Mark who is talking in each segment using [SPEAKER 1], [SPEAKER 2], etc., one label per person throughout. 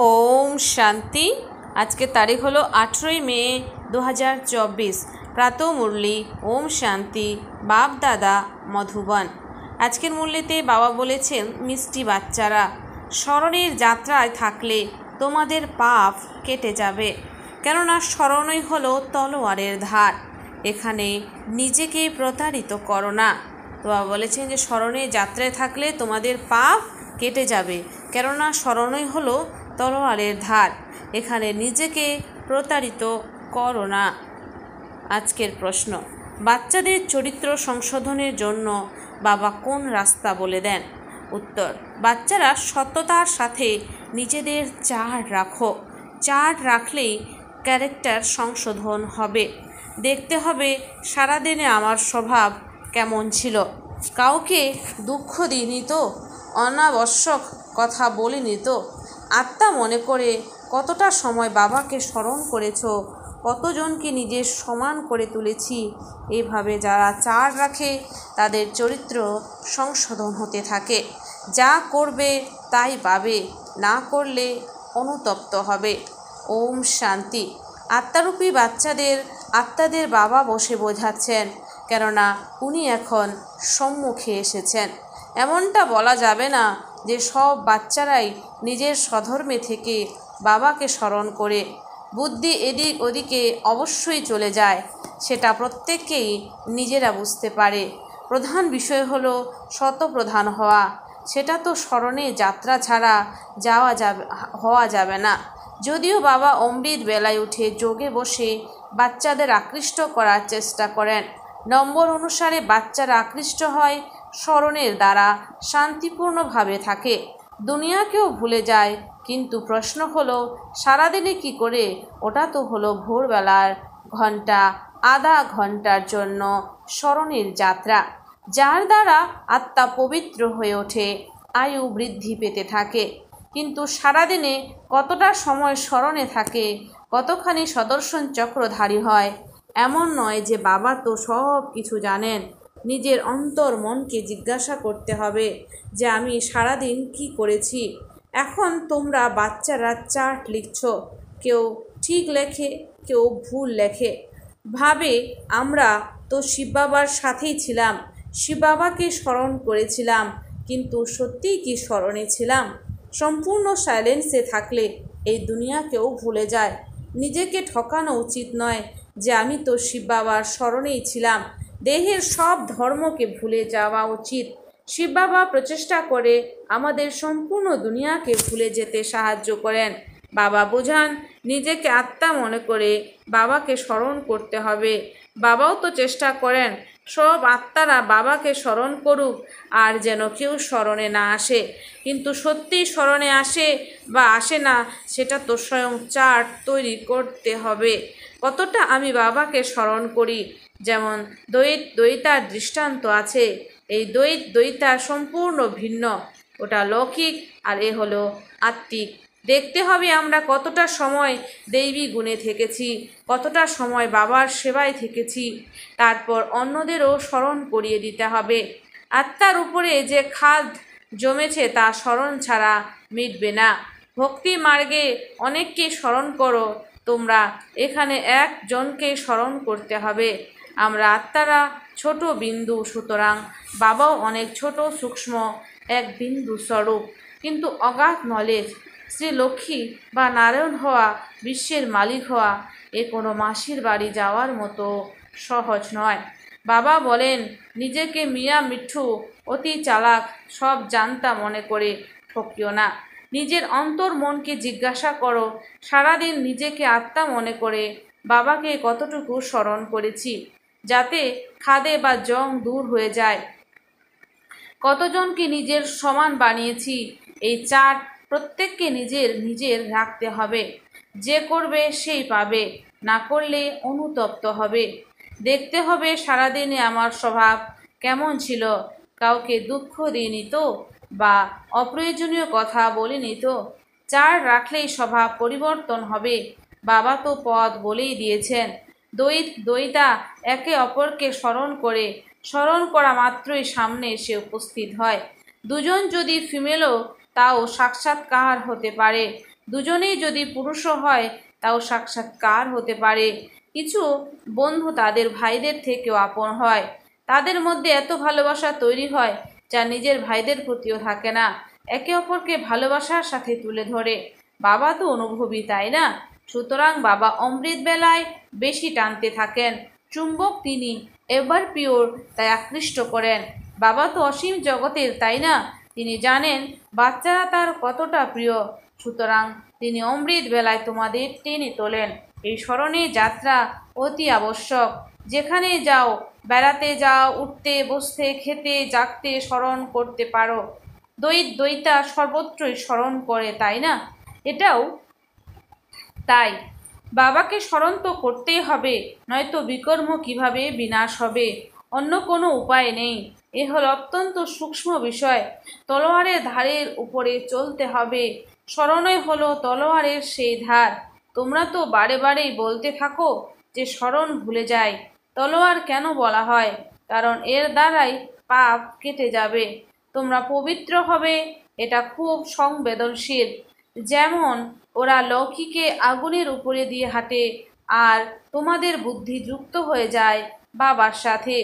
[SPEAKER 1] ওম শান্তি। আজকে তারিখ হলো 18ই মে 2024। প্রাতঃ মুরলি ওম শান্তি বাপ দাদা মধুবন। আজকের মুরলিতে বাবা বলেছেন, মিষ্টি বাচ্চারা, স্মরণের যাত্রায় থাকলে তোমাদের পাপ কেটে যাবে, কেননা স্মরণই হলো তলোয়ারের ধার। এখানে নিজেকে প্রতারিত করো না। তো বাবা বলেছেন যে স্মরণের যাত্রায় থাকলে তোমাদের পাপ কেটে যাবে, কেননা স্মরণই হলো তলোয়ারের ধার। এখানে নিজেকে প্রতারিত করো না। আজকের প্রশ্ন, বাচ্চাদের চরিত্র সংশোধনের জন্য বাবা কোন রাস্তা বলে দেন? উত্তর, বাচ্চারা সততার সাথে নিজেদের চার্ট রাখো। চার্ট রাখলেই ক্যারেক্টার সংশোধন হবে। দেখতে হবে সারাদিনে আমার স্বভাব কেমন ছিল। কাউকে দুঃখ দিইনি তো, অনাবশ্যক কথা বলিনি তো, আত্মা মনে করে কতটা সময় বাবাকে স্মরণ করেছ, কতজনকে নিজের সমান করে তুলেছি। এইভাবে যারা চার্ট রাখে তাদের চরিত্র সংশোধন হতে থাকে। যা করবে তাই পাবে, না করলে অনুতপ্ত হবে। ওম শান্তি। আত্মারূপী বাচ্চাদের আত্মাদের বাবা বসে বোঝাচ্ছেন, কেননা উনি এখন সম্মুখে এসেছেন। এমনটা বলা যাবে না যে সব বাচ্চারাই নিজের স্বধর্মে থেকে বাবাকে স্মরণ করে বুদ্ধি এদিক ওদিকে অবশ্যই চলে যায়। সেটা প্রত্যেককেই নিজেরা বুঝতে পারে। প্রধান বিষয় হলো শতপ্রধান হওয়া। সেটা তো স্মরণে যাত্রা ছাড়া হওয়া যাবে না। যদিও বাবা অমৃত বেলায় উঠে যোগে বসে বাচ্চাদের আকৃষ্ট করার চেষ্টা করেন। নম্বর অনুসারে বাচ্চারা আকৃষ্ট হয়, স্মরণের দ্বারা শান্তিপূর্ণভাবে থাকে, দুনিয়াকেও ভুলে যায়। কিন্তু প্রশ্ন হলো সারাদিনে কি করে? ওটা তো হলো ভোরবেলার ঘন্টা, আধা ঘন্টার জন্য স্মরণের যাত্রা, যার দ্বারা আত্মা পবিত্র হয়ে ওঠে, আয়ু বৃদ্ধি পেতে থাকে। কিন্তু সারাদিনে কতটা সময় স্মরণে থাকে, কতখানি সদর্শন চক্রধারী হয়? এমন নয় যে বাবা তো সব কিছু জানেন। নিজের অন্তর মনকে জিজ্ঞাসা করতে হবে যে আমি সারাদিন কি করেছি। এখন তোমরা বাচ্চারা চার্ট লিখছ, কেউ ঠিক লেখে, কেউ ভুল লেখে। ভাবে আমরা তো শিব বাবার সাথেই ছিলাম, শিব বাবাকে স্মরণ করেছিলাম, কিন্তু সত্যিই কি স্মরণে ছিলাম? সম্পূর্ণ সাইলেন্সে থাকলে এই দুনিয়াকেও ভুলে যায়। নিজেকে ঠকানো উচিত নয় যে আমি তো শিব বাবার স্মরণেই ছিলাম। দেহের সব ধর্মকে ভুলে যাওয়া উচিত। শিব বাবা প্রচেষ্টা করে আমাদের সম্পূর্ণ দুনিয়াকে ভুলে যেতে সাহায্য করেন। বাবা বোঝান নিজেকে আত্মা মনে করে বাবাকে স্মরণ করতে হবে। বাবাও তো চেষ্টা করেন সব আত্মারা বাবাকে স্মরণ করুক, আর যেন কেউ স্মরণে না আসে। কিন্তু সত্যি স্মরণে আসে বা আসে না, সেটা তো স্বয়ং চার্ট তৈরি করতে হবে। কতটা আমি বাবাকে স্মরণ করি। যেমন দ্বৈতার দৃষ্টান্ত আছে। এই দ্বৈতা সম্পূর্ণ ভিন্ন। ওটা লৌকিক আর এ হলো আত্মিক। দেখতে হবে আমরা কতটা সময় দৈবী গুণে থেকেছি, কতটা সময় বাবার সেবায় থেকেছি। তারপর অন্যদেরও স্মরণ করিয়ে দিতে হবে। আত্মার উপরে যে খাদ জমেছে তা স্মরণ ছাড়া মিটবে না। ভক্তি মার্গে অনেককে স্মরণ করো তোমরা, এখানে একজনকে স্মরণ করতে হবে। আমরা আত্মারা ছোট বিন্দু, সুতরাং বাবাও অনেক ছোট সূক্ষ্ম এক বিন্দু স্বরূপ। কিন্তু অগাধ নলেজ, শ্রী লক্ষ্মী বা নারায়ণ হওয়া, বিশ্বের মালিক হওয়া, এ কোনো মাসির বাড়ি যাওয়ার মতো সহজ নয়। বাবা বলেন নিজেকে মিয়া মিঠু, অতি চালাক, সব জানতা মনে করে ঠকিও না। নিজের অন্তর মনকে জিজ্ঞাসা করো, সারাদিন নিজেকে আত্মা মনে করে বাবাকে কতটুকু স্মরণ করেছি, যাতে খাদে বা জং দূর হয়ে যায়। কতজনকে নিজের সমান বানিয়েছি। এই চার্ট প্রত্যেককে নিজের রাখতে হবে। যে করবে সেই পাবে, না করলে অনুতপ্ত হবে। দেখতে হবে সারাদিনে আমার স্বভাব কেমন ছিল। কাউকে দুঃখ দিইনি তো, বা অপ্রয়োজনীয় কথা বলিনি তো। চার্ট রাখলেই স্বভাব পরিবর্তন হবে। বাবা তো পথ বলেই দিয়েছেন। দ্বৈতা একে অপরকে স্মরণ করা মাত্রই সামনে এসে উপস্থিত হয়। দুজন যদি ফিমেলও, তাও সাক্ষাৎকার হতে পারে। দুজনেই যদি পুরুষও হয় তাও সাক্ষাৎকার হতে পারে। কিছু বন্ধু তাদের ভাইদের থেকেও আপন হয়। তাদের মধ্যে এত ভালোবাসা তৈরি হয় যা নিজের ভাইদের প্রতিও থাকে না। একে অপরকে ভালোবাসার সাথে তুলে ধরে। বাবা তো অনুভবী, তাই না? সুতরাং বাবা অমৃত বেলায় বেশি টানতে থাকেন। চুম্বক তিনি এভার পিওর, তাই আকৃষ্ট করেন। বাবা তো অসীম জগতের, তাই না? তিনি জানেন বাচ্চারা তার কতটা প্রিয়। সুতরাং তিনি অমৃত বেলায় তোমাদের টেনে তোলেন। এই স্মরণের যাত্রা অতি আবশ্যক। যেখানে যাও, বেড়াতে যাও, উঠতে বসতে খেতে জাগতে স্মরণ করতে পারো। দ্বৈতা সর্বত্রই স্মরণ করে, তাই না? এটাও তাই। বাবাকে স্মরণ তো করতেই হবে, নয়তো বিকর্ম কিভাবে বিনাশ হবে? অন্য কোনো উপায় নেই। এ হল অত্যন্ত সূক্ষ্ম বিষয়। তলোয়ারের ধারের উপরে চলতে হবে। স্মরণই হলো তলোয়ারের সেই ধার। তোমরা তো বারে বারেই বলতে থাকো যে স্মরণ ভুলে যায়। তলোয়ার কেন বলা হয়? কারণ এর দ্বারাই পাপ কেটে যাবে, তোমরা পবিত্র হবে। এটা খুব সংবেদনশীল। যেমন ওরা লৌকিকে আগুনের উপরে দিয়ে হাঁটে, আর তোমাদের বুদ্ধি যুক্ত হয়ে যায় বাবার সাথে।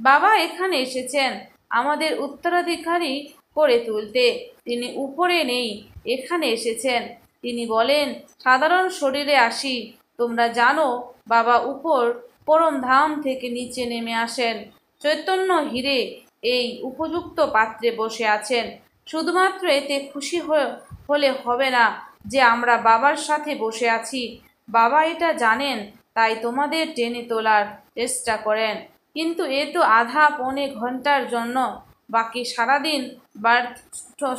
[SPEAKER 1] বাবা এখানে এসেছেন আমাদের উত্তরাধিকারী করে তুলতে। তিনি উপরে নেই, এখানে এসেছেন। তিনি বলেন, সাধারণ শরীরে আসি। তোমরা জানো বাবা উপর পরম ধাম থেকে নিচে নেমে আসেন। চৈতন্য হীরে এই উপযুক্ত পাত্রে বসে আছেন। শুধুমাত্র এতে খুশি হলে হবে না যে আমরা বাবার সাথে বসে আছি। বাবা এটা জানেন, তাই তোমাদের টেনে তোলার চেষ্টা করেন। কিন্তু এ তো আধা পৌনে ঘন্টার জন্য। বাকি সারাদিন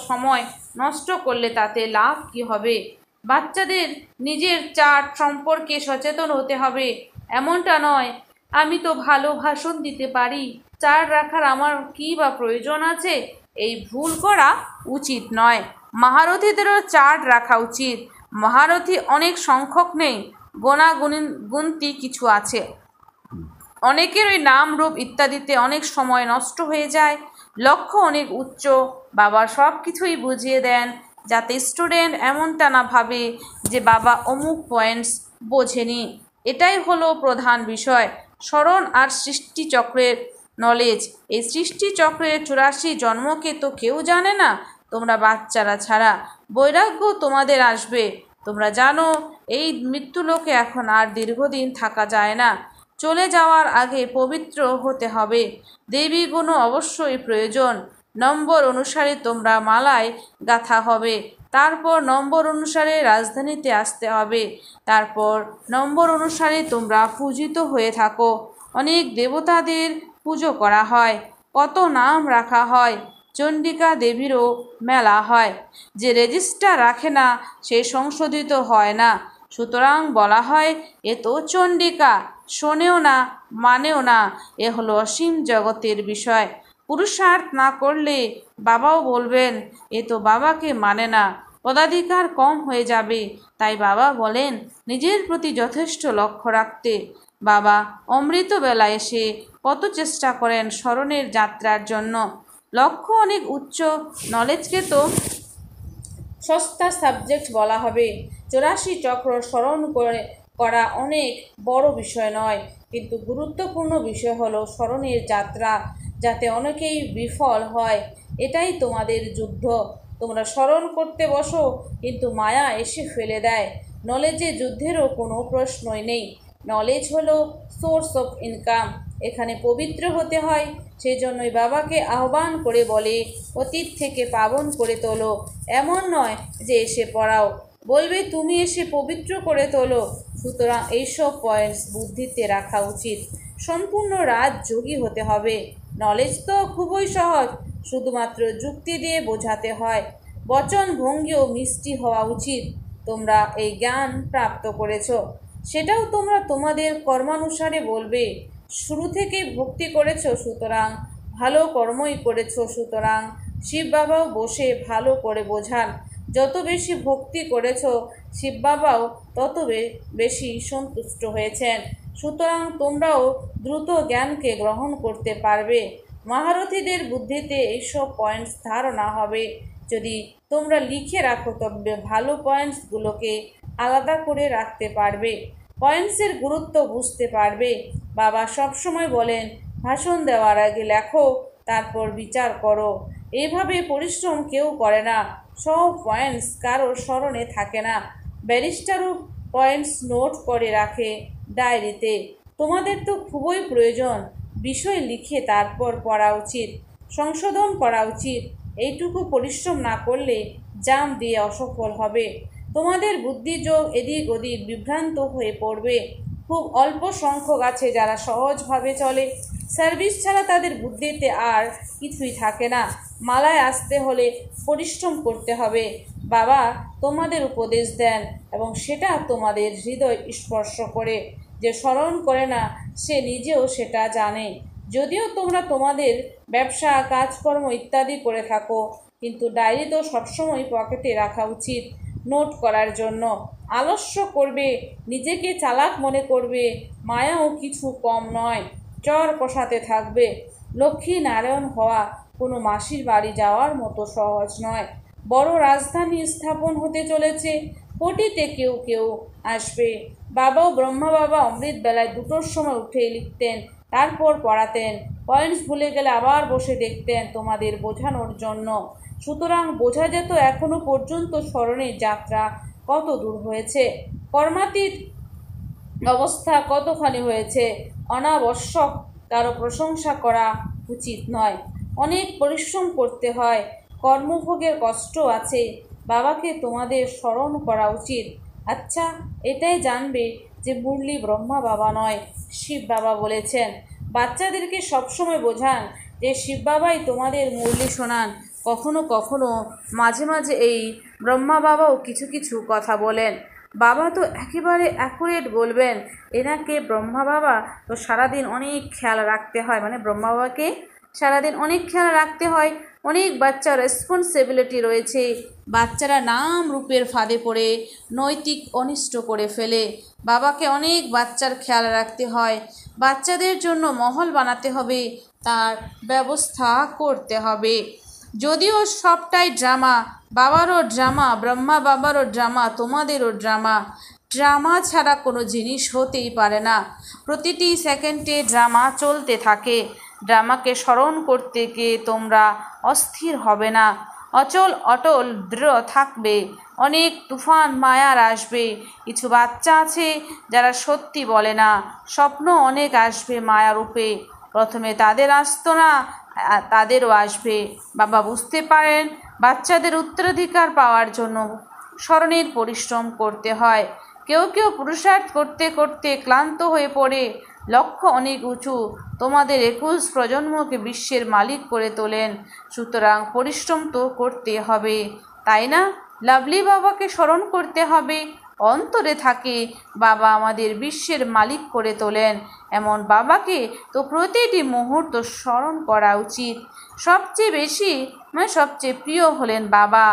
[SPEAKER 1] সময় নষ্ট করলে তাতে লাভ কি হবে? বাচ্চাদের নিজের চার্ট সম্পর্কে সচেতন হতে হবে। এমনটা নয়, আমি তো ভালো ভাষণ দিতে পারি, চার্ট রাখার আমার কী বা প্রয়োজন আছে? এই ভুল করা উচিত নয়। মহারথীদেরও চার্ট রাখা উচিত। মহারথী অনেক সংখ্যক নেই, গুণতি কিছু আছে। অনেকের ওই নাম রূপ ইত্যাদিতে অনেক সময় নষ্ট হয়ে যায়। লক্ষ্য অনেক উচ্চ। বাবা সব কিছুই বুঝিয়ে দেন, যাতে স্টুডেন্ট এমনটা না ভাবে যে বাবা অমুক পয়েন্টস বোঝেনি। এটাই হলো প্রধান বিষয়। স্মরণ আর সৃষ্টিচক্রের নলেজ। এই সৃষ্টিচক্রের 84 জন্মকে তো কেউ জানে না, তোমরা বাচ্চারা ছাড়া। বৈরাগ্য তোমাদের আসবে। তোমরা জানো এই মৃত্যুলোকে এখন আর দীর্ঘদিন থাকা যায় না। চলে যাওয়ার আগে পবিত্র হতে হবে। দেবী গুণ অবশ্যই প্রয়োজন। নম্বর অনুসারে তোমরা মালায় গাঁথা হবে। তারপর নম্বর অনুসারে রাজধানীতে আসতে হবে। তারপর নম্বর অনুসারে তোমরা পূজিত হয়ে থাকো। অনেক দেবতাদের পুজো করা হয়, কত নাম রাখা হয়। চণ্ডিকা দেবীরও মেলা হয়। যে রেজিস্টার রাখে না সে সংশোধিত হয় না। সুতরাং বলা হয়, এ তো চণ্ডিকা। শোনেও না, মানেও না। এ হলো অসীম জগতের বিষয়। পুরুষার্থ না করলে বাবাও বলবেন, এ তো বাবাকে মানে না, পদাধিকার কম হয়ে যাবে। তাই বাবা বলেন নিজের প্রতি যথেষ্ট লক্ষ্য রাখতে। বাবা অমৃতবেলা এসে কত চেষ্টা করেন স্মরণের যাত্রার জন্য। লক্ষ্য অনেক উচ্চ। নলেজকে তো সস্তা সাবজেক্ট বলা হবে। 84 চক্র স্মরণ করা অনেক বড় বিষয় নয়, কিন্তু গুরুত্বপূর্ণ বিষয় হলো স্মরণের যাত্রা, যাতে অনেকেই বিফল হয়। এটাই তোমাদের যুদ্ধ। তোমরা স্মরণ করতে বসো, কিন্তু মায়া এসে ফেলে দেয়। নলেজে যুদ্ধেরও কোনো প্রশ্নই নেই। নলেজ হলো সোর্স অফ ইনকাম। এখানে পবিত্র হতে হয়। সেই জন্যই বাবাকে আহ্বান করে বলে, অতীত থেকে পাবন করে তোলো। এমন নয় যে এসে পড়াও, বলবে তুমি এসে পবিত্র করে তোলো। সুতরাং এইসব পয়েন্টস বুদ্ধিতে রাখা উচিত। সম্পূর্ণ রাজযোগী হতে হবে। নলেজ তো খুবই সহজ, শুধুমাত্র যুক্তি দিয়ে বোঝাতে হয়। বচন ভঙ্গিও মিষ্টি হওয়া উচিত। তোমরা এই জ্ঞান প্রাপ্ত করেছ, সেটাও তোমরা তোমাদের কর্মানুসারে বলবে। শুরু থেকেই ভক্তি করেছ, সুতরাং ভালো কর্মই করেছ। সুতরাং শিব বাবাও বসে ভালো করে বোঝান। যত বেশি ভক্তি করেছ, শিব বাবাও তত বেশি সন্তুষ্ট হয়েছেন। সুতরাং তোমরাও দ্রুত জ্ঞানকে গ্রহণ করতে পারবে। মহারথীদের বুদ্ধিতে এইসব পয়েন্টস ধারণা হবে। যদি তোমরা লিখে রাখো তবে ভালো পয়েন্টসগুলোকে আলাদা করে রাখতে পারবে, পয়েন্টসের গুরুত্ব বুঝতে পারবে। বাবা সবসময় বলেন, ভাষণ দেওয়ার আগে লেখো, তারপর বিচার করো। এইভাবে পরিশ্রম কেউ করে না, সব পয়েন্টস কারো স্মরণে থাকে না। ব্যারিস্টারও পয়েন্টস নোট করে রাখে ডায়েরিতে। তোমাদের তো খুবই প্রয়োজন, বিষয় লিখে তারপর পড়া উচিত, সংশোধন করা উচিত। এইটুকু পরিশ্রম না করলে জাম দিয়ে অসফল হবে। তোমাদের বুদ্ধিযোগ এদিক ওদিক বিভ্রান্ত হয়ে পড়বে। খুব অল্প সংখ্যক আছে যারা সহজভাবে চলে। সার্ভিস ছাড়া তাদের বুদ্ধিতে আর কিছুই থাকে না। মালায় আসতে হলে পরিশ্রম করতে হবে। বাবা তোমাদের উপদেশ দেন এবং সেটা তোমাদের হৃদয় স্পর্শ করে। যে স্মরণ করে না সে নিজেও সেটা জানে। যদিও তোমরা তোমাদের ব্যবসা, কাজকর্ম ইত্যাদি করে থাকো, কিন্তু ডায়েরি তো সবসময় পকেটে রাখা উচিত, নোট করার জন্য। আলস্য করবে, নিজেকে চালাক মনে করবে, মায়াও কিছু কম নয়, চর কষাতে থাকবে। লক্ষ্মী নারায়ণ হওয়া কোনো মাসির বাড়ি যাওয়ার মতো সহজ নয়। বড় রাজধানী স্থাপন হতে চলেছে, কোটিতে কেউ কেউ আসবে। বাবাও ব্রহ্মা বাবা অমৃত বেলায় 2টোর সময় উঠে লিখতেন, তারপর পড়াতেন। পয়েন্টস ভুলে গেলে আবার বসে দেখতেন তোমাদের বোঝানোর জন্য। সুতরাং বোঝা যেত এখনো পর্যন্ত স্মরণের যাত্রা কত দূর হয়েছে, কর্মাতীত অবস্থা কতখানি হয়েছে। অনাবশ্যক কারো প্রশংসা করা উচিত নয়। অনেক পরিশ্রম করতে হয়, কর্মভোগের কষ্ট আছে। বাবাকে তোমাদের স্মরণ করা উচিত। আচ্ছা, এটাই জানবে যে মুরলি ব্রহ্মা বাবা নয়, শিব বাবা বলেছেন। বাচ্চাদেরকে সবসময় বোঝান যে শিব বাবাই তোমাদের মুরলি শোনান। কখনো কখনো মাঝে মাঝে এই ব্রহ্মা বাবাও কিছু কিছু কথা বলেন। বাবা তো একেবারে অ্যাকুরেট বলবেন। এনাকে ব্রহ্মা বাবা তো সারাদিন অনেক খেয়াল রাখতে হয়, মানে ব্রহ্মা বাবাকে সারাদিন অনেক খেয়াল রাখতে হয়। অনেক বাচ্চার রেসপন্সিবিলিটি রয়েছে। বাচ্চারা নাম রূপের ফাঁদে পড়ে নৈতিক অনিষ্ট করে ফেলে। বাবাকে অনেক বাচ্চার খেয়াল রাখতে হয়। বাচ্চাদের জন্য মহল বানাতে হবে, তার ব্যবস্থা করতে হবে। যদিও সবটাই ড্রামা, বাবারও ড্রামা, ব্রহ্মা বাবারও ড্রামা, তোমাদেরও ড্রামা। ড্রামা ছাড়া কোনো জিনিস হতেই পারে না। প্রতিটি সেকেন্ডে ড্রামা চলতে থাকে। ড্রামাকে স্মরণ করতে গিয়ে তোমরা অস্থির হবে না, অচল অটল দৃঢ় থাকবে। অনেক তুফান মায়ার আসবে। কিছু বাচ্চা আছে যারা সত্যি বলে না, স্বপ্ন অনেক আসবে মায়ারূপে। প্রথমে তাদের আসতো না, তাদেরও আসবে। বাবা বুঝতে পারেন বাচ্চাদের উত্তরাধিকার পাওয়ার জন্য স্মরণের পরিশ্রম করতে হয়। কেউ কেউ পুরুষার্থ করতে করতে ক্লান্ত হয়ে পড়ে। লক্ষ্য অনেক উঁচু, তোমাদের 21 প্রজন্মকে বিশ্বের মালিক করে তোলেন। সুতরাং পরিশ্রম তো করতে হবে, তাই না? লাভলি বাবাকে স্মরণ করতে হবে। অন্তরে থাকে বাবা আমাদের বিশ্বের মালিক করে তোলেন, এমন বাবাকে তো প্রতিটি মুহূর্ত স্মরণ করা উচিত। সবচেয়ে বেশি সবচেয়ে প্রিয় হলেন বাবা।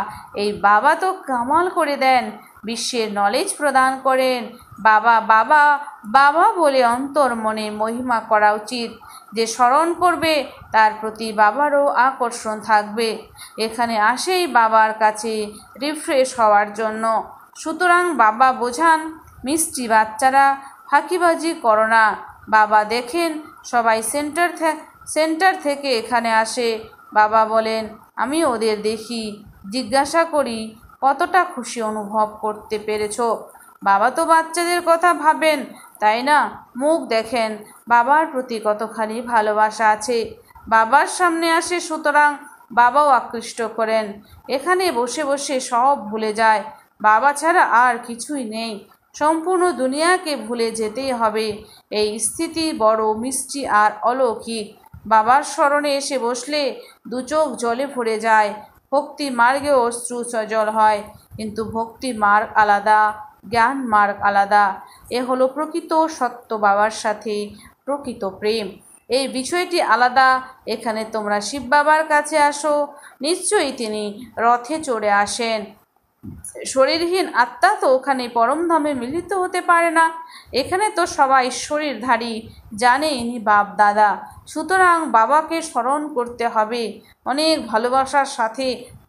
[SPEAKER 1] এই বাবা তো কামাল করে দেন, বিশ্বের নলেজ প্রদান করেন। বাবা বাবা বাবা বলে অন্তর মনে মহিমা করা উচিত। যে স্মরণ করবে তার প্রতি বাবারও আকর্ষণ থাকবে। এখানে আসেই বাবার কাছে রিফ্রেশ হওয়ার জন্য। সুতরাং বাবা বোঝান, মিষ্টি বাচ্চারা ফাঁকিবাজি করো না। বাবা দেখেন সবাই সেন্টার থেকে এখানে আসে। বাবা বলেন, আমি ওদের দেখি, জিজ্ঞাসা করি কতটা খুশি অনুভব করতে পেরেছো। বাবা তো বাচ্চাদের কথা ভাবেন, তাই না? মুখ দেখেন বাবার প্রতি কতখানি ভালোবাসা আছে। বাবার সামনে আসে, সুতরাং বাবাও আকৃষ্ট করেন। এখানে বসে বসে সব ভুলে যায়। বাবা ছাড়া আর কিছুই নেই। সম্পূর্ণ দুনিয়াকে ভুলে যেতেই হবে। এই স্থিতি বড় মিষ্টি আর অলৌকিক। বাবার স্মরণে এসে বসলে দু চোখ জলে ভরে যায়। ভক্তি মার্গেও অশ্রু সজল হয়, কিন্তু ভক্তি মার্গ আলাদা, জ্ঞান মার্গ আলাদা। এ হলো প্রকৃত সত্য বাবার সাথে প্রকৃত প্রেম। এই বিষয়টি আলাদা। এখানে তোমরা শিব বাবার কাছে আসো, নিশ্চয়ই তিনি রথে চড়ে আসেন। শরীরহীন আত্মা তো ওখানে পরমধামে মিলিত হতে পারে না। এখানে তো সবাই শরীরধারী, জানে ইনি বাপ দাদা। সুতরাং বাবাকে স্মরণ করতে হবে, অনেক ভালোবাসার সাথে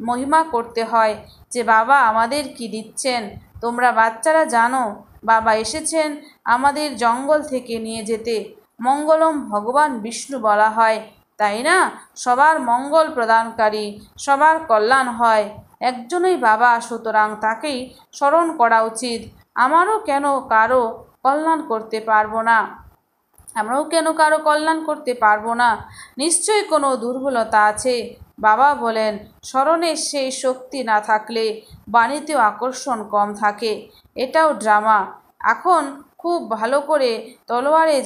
[SPEAKER 1] মহিমা করতে হয় যে বাবা আমাদের কি দিচ্ছেন। তোমরা বাচ্চারা জানো বাবা এসেছেন আমাদের জঙ্গল থেকে নিয়ে যেতে। মঙ্গলম ভগবান বিষ্ণু বলা হয়, তাই না? সবার মঙ্গল প্রদানকারী, সবার কল্যাণ হয় একজনই বাবা, সুতরাং তাকেই স্মরণ করা উচিত। আমরাও কেন কারো কল্যাণ করতে পারবো না? নিশ্চয়ই কোনো দুর্বলতা আছে। বাবা বলেন, স্মরণের সেই শক্তি না থাকলে বাণীতেও আকর্ষণ কম থাকে। এটাও ড্রামা। এখন খুব ভালো করে তলোয়ারে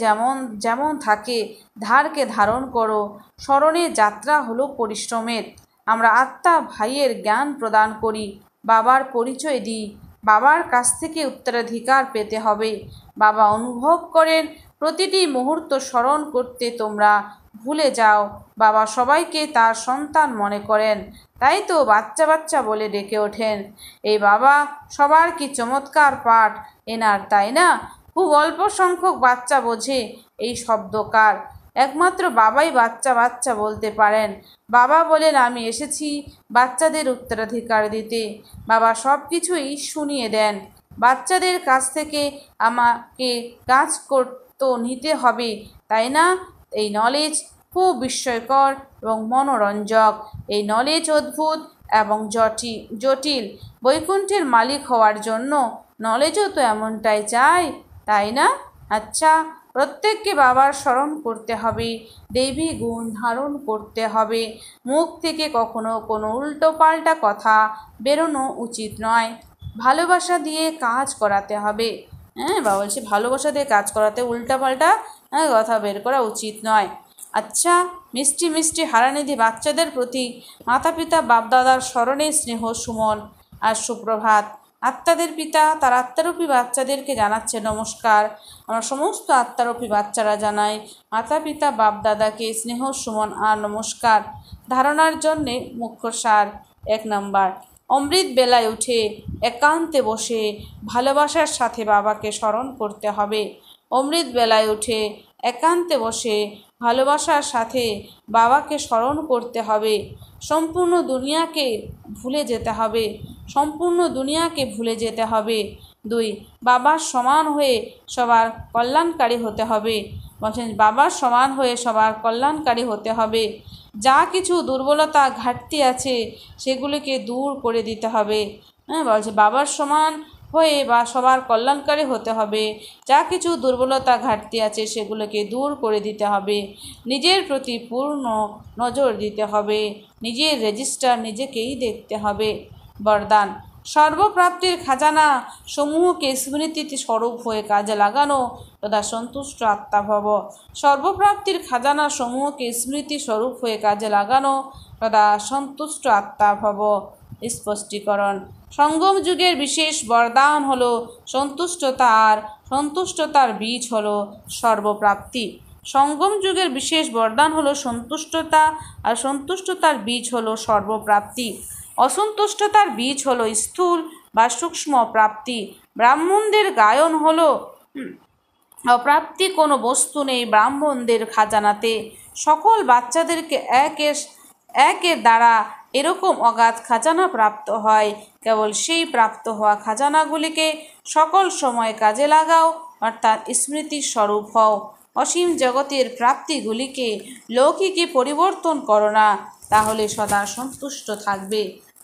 [SPEAKER 1] যেমন থাকে ধারকে ধারণ করো। স্মরণের যাত্রা হলো পরিশ্রমের। আমরা আত্মা ভাইয়ের জ্ঞান প্রদান করি, বাবার পরিচয় দিই। বাবার কাছ থেকে উত্তরাধিকার পেতে হবে। বাবা অনুভব করেন প্রতিটি মুহূর্ত স্মরণ করতে তোমরা ভুলে যাও। বাবা সবাইকে তার সন্তান মনে করেন, তাই তো বাচ্চা বাচ্চা বলে ডেকে ওঠেন। এই বাবা সবার কি চমৎকার পাঠ এনার, তাই না? খুব অল্প সংখ্যক বাচ্চা বোঝে এই শব্দকার। একমাত্র বাবাই বাচ্চা বাচ্চা বলতে পারেন। বাবা বলেন, আমি এসেছি বাচ্চাদের উত্তরাধিকার দিতে। বাবা সব কিছুই শুনিয়ে দেন। বাচ্চাদের কাছ থেকে আমাকে কাজ তো নিতে হবে, তাই না? এই নলেজ খুব বিস্ময়কর এবং মনোরঞ্জক। এই নলেজ অদ্ভুত এবং জটিল। বৈকুণ্ঠের মালিক হওয়ার জন্য নলেজও তো এমনটাই চায়, তাই না? আচ্ছা, প্রত্যেককে বাবার স্মরণ করতে হবে, দেবী গুণ ধারণ করতে হবে। মুখ থেকে কখনো কোনো উল্টো পাল্টা কথা বেরোনো উচিত নয়। ভালোবাসা দিয়ে কাজ করাতে হবে। বাবা বলছে ভালোবাসা দিয়ে কাজ করাতে উল্টাপাল্টা কথা বের করা উচিত নয়। আচ্ছা, মিষ্টি মিষ্টি হারানিধি বাচ্চাদের প্রতি মাতা পিতা বাপদাদার স্মরণে স্নেহ সুমন আর সুপ্রভাত। আত্মাদের পিতা তার আত্মারূপী বাচ্চাদেরকে জানাচ্ছে নমস্কার। আমরা সমস্ত আত্মারূপী বাচ্চারা জানাই মাতা পিতা বাপদাদাকে স্নেহ সুমন আর নমস্কার। ধারণার জন্যে মুখ্য সার। 1 নম্বর, অমৃত বেলায় উঠে একান্তে বসে ভালোবাসার সাথে বাবাকে স্মরণ করতে হবে। অমৃত বেলায় উঠে একান্তে বসে ভালোবাসার সাথে বাবাকে স্মরণ করতে হবে। সম্পূর্ণ দুনিয়াকে ভুলে যেতে হবে। 2, বাবার সমান হয়ে সবার কল্যাণকারী হতে হবে। বলছেন বাবার সমান হয়ে সবার কল্যাণকারী হতে হবে। যা কিছু দুর্বলতা ঘাটতি আছে সেগুলিকে দূর করে দিতে হবে। বলছে বাবার সমান হয়ে বা সবার কল্যাণকারী হতে হবে। যা কিছু দুর্বলতা ঘাটতি আছে সেগুলোকে দূর করে দিতে হবে। নিজের প্রতি পূর্ণ নজর দিতে হবে। নিজের রেজিস্টার নিজেকেই দেখতে হবে। বরদান, সর্বপ্রাপ্তির খাজানা সমূহকে স্মৃতিতে স্বরূপ হয়ে কাজে লাগানো তথা সন্তুষ্ট আত্মা ভব। সর্বপ্রাপ্তির খাজানা সমূহকে স্মৃতি স্বরূপ হয়ে কাজে লাগানো তথা সন্তুষ্ট আত্মা ভব। স্পষ্টীকরণ, সঙ্গম যুগের বিশেষ বরদান হলো সন্তুষ্টতা, আর সন্তুষ্টতার বীজ হলো সর্বপ্রাপ্তি। সঙ্গম যুগের বিশেষ বরদান হলো সন্তুষ্টতা, আর সন্তুষ্টতার বীজ হলো সর্বপ্রাপ্তি। অসন্তুষ্টতার বীজ হলো স্থূল বা সূক্ষ্ম প্রাপ্তি। ব্রাহ্মণদের গায়ন হলো অপ্রাপ্তি কোনো বস্তু নেই ব্রাহ্মণদের খাজানাতে। সকল বাচ্চাদেরকে একের দ্বারা এরকম অগাধ খাজানা প্রাপ্ত হয়। কেবল সেই প্রাপ্ত হওয়া খাজানাগুলিকে সকল সময় কাজে লাগাও, অর্থাৎ স্মৃতির স্বরূপ হও। অসীম জগতের প্রাপ্তিগুলিকে লৌকিকে পরিবর্তন করো না, তাহলে সদা সন্তুষ্ট থাকবে।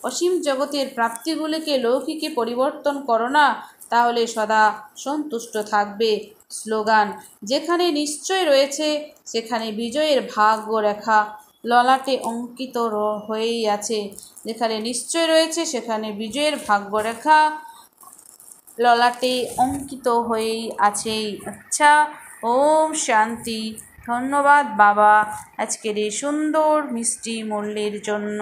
[SPEAKER 1] অসীম জগতের প্রাপ্তিগুলিকে লৌকিকে পরিবর্তন করো না, তাহলে সদা সন্তুষ্ট থাকবে। স্লোগান, যেখানে নিশ্চয় রয়েছে সেখানে বিজয়ের ভাগ্য রেখা ললাটে অঙ্কিত হয়েই আছে। যেখানে নিশ্চয় রয়েছে সেখানে বিজয়ের ভাগ্যরেখা ললাটে অঙ্কিত হয়েই আছে। আচ্ছা, ওম শান্তি। ধন্যবাদ বাবা আজকের এই সুন্দর মিষ্টি মূল্যের জন্য।